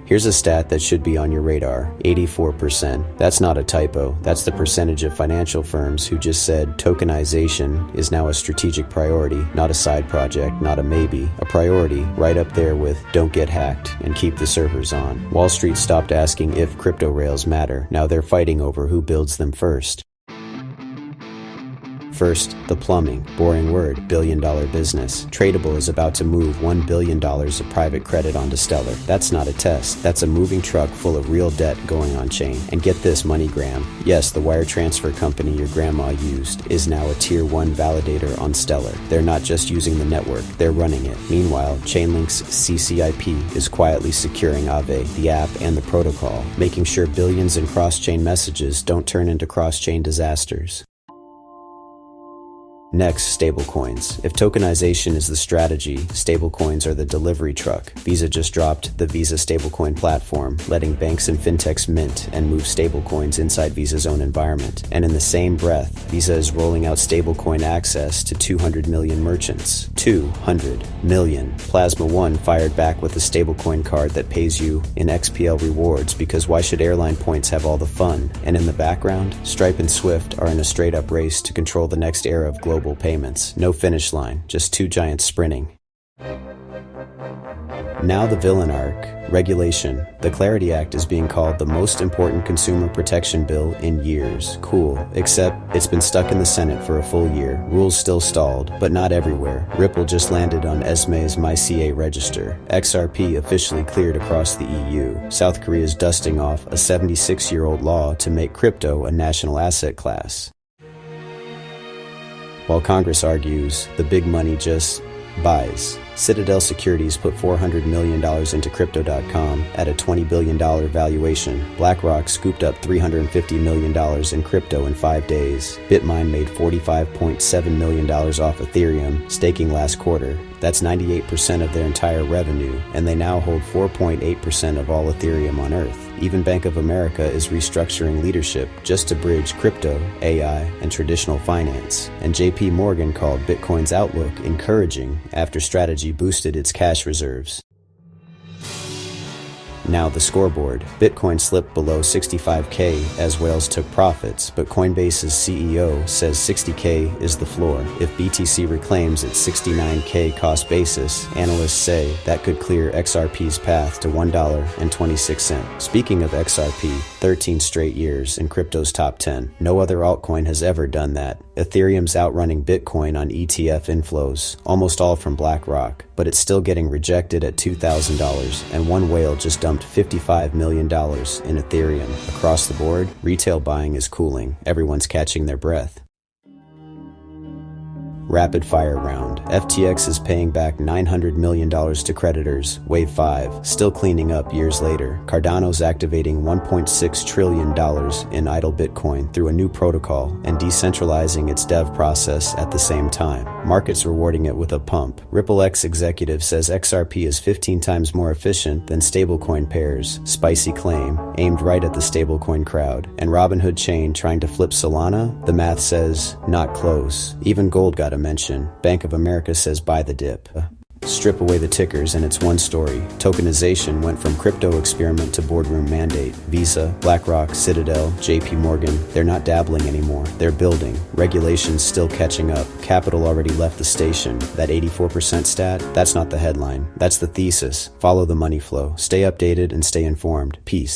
Here's a stat that should be on your radar: 84%. That's not a typo. That's the percentage of financial firms who just said tokenization is now a strategic priority, not a side project, not a maybe, a priority, right up there with don't get hacked and keep the servers on. Wall Street stopped asking if crypto rails matter. Now they're fighting over who builds them first. First, the plumbing. Boring word, billion-dollar business. Tradable is about to move $1 billion of private credit onto Stellar. That's not a test. That's a moving truck full of real debt going on-chain. And get this, MoneyGram. Yes, the wire transfer company your grandma used is now a Tier 1 validator on Stellar. They're not just using the network, they're running it. Meanwhile, Chainlink's CCIP is quietly securing Aave, the app, and the protocol, making sure billions in cross-chain messages don't turn into cross-chain disasters. Next, stablecoins. If tokenization is the strategy, stablecoins are the delivery truck. Visa just dropped the Visa stablecoin platform, letting banks and fintechs mint and move stablecoins inside Visa's own environment. And in the same breath, Visa is rolling out stablecoin access to 200 million merchants. 200 million. Plasma One fired back with a stablecoin card that pays you in XPL rewards, because why should airline points have all the fun? And in the background, Stripe and Swift are in a straight-up race to control the next era of global payments. No finish line, just two giants sprinting. Now the villain arc, regulation. The Clarity Act is being called the most important consumer protection bill in years. Cool, except it's been stuck in the Senate for a full year. Rules still stalled, but not everywhere. Ripple just landed on ESMA's MyCA register. XRP officially cleared across the EU. South Korea is dusting off a 76-year-old law to make crypto a national asset class. While Congress argues the big money just buys. Citadel Securities put $400 million into Crypto.com at a $20 billion valuation. BlackRock scooped up $350 million in crypto in 5 days. Bitmain made $45.7 million off Ethereum, staking last quarter. That's 98% of their entire revenue, and they now hold 4.8% of all Ethereum on Earth. Even Bank of America is restructuring leadership just to bridge crypto, AI, and traditional finance. And JP Morgan called Bitcoin's outlook encouraging after Strategy boosted its cash reserves. Now the scoreboard. Bitcoin slipped below 65K as whales took profits, but Coinbase's CEO says 60K is the floor. If BTC reclaims its 69K cost basis, analysts say that could clear XRP's path to $1.26. Speaking of XRP, 13 straight years in crypto's top 10. No other altcoin has ever done that. Ethereum's outrunning Bitcoin on ETF inflows, almost all from BlackRock, but it's still getting rejected at $2,000, and one whale just dumped $55 million in Ethereum. Across the board, retail buying is cooling. Everyone's catching their breath. Rapid fire round. FTX is paying back $900 million to creditors. Wave 5, still cleaning up years later. Cardano's activating $1.6 trillion in idle Bitcoin through a new protocol and decentralizing its dev process at the same time. Markets rewarding it with a pump. RippleX executive says XRP is 15 times more efficient than stablecoin pairs. Spicy claim, aimed right at the stablecoin crowd. And Robinhood Chain trying to flip Solana? The math says, not close. Even gold got a mention. Bank of America says buy the dip. Strip away the tickers and it's one story. Tokenization went from crypto experiment to boardroom mandate. Visa, BlackRock, Citadel, JP Morgan, they're not dabbling anymore. They're building. Regulations still catching up. Capital already left the station. That 84% stat, that's not the headline. That's the thesis. Follow the money flow. Stay updated and stay informed. Peace.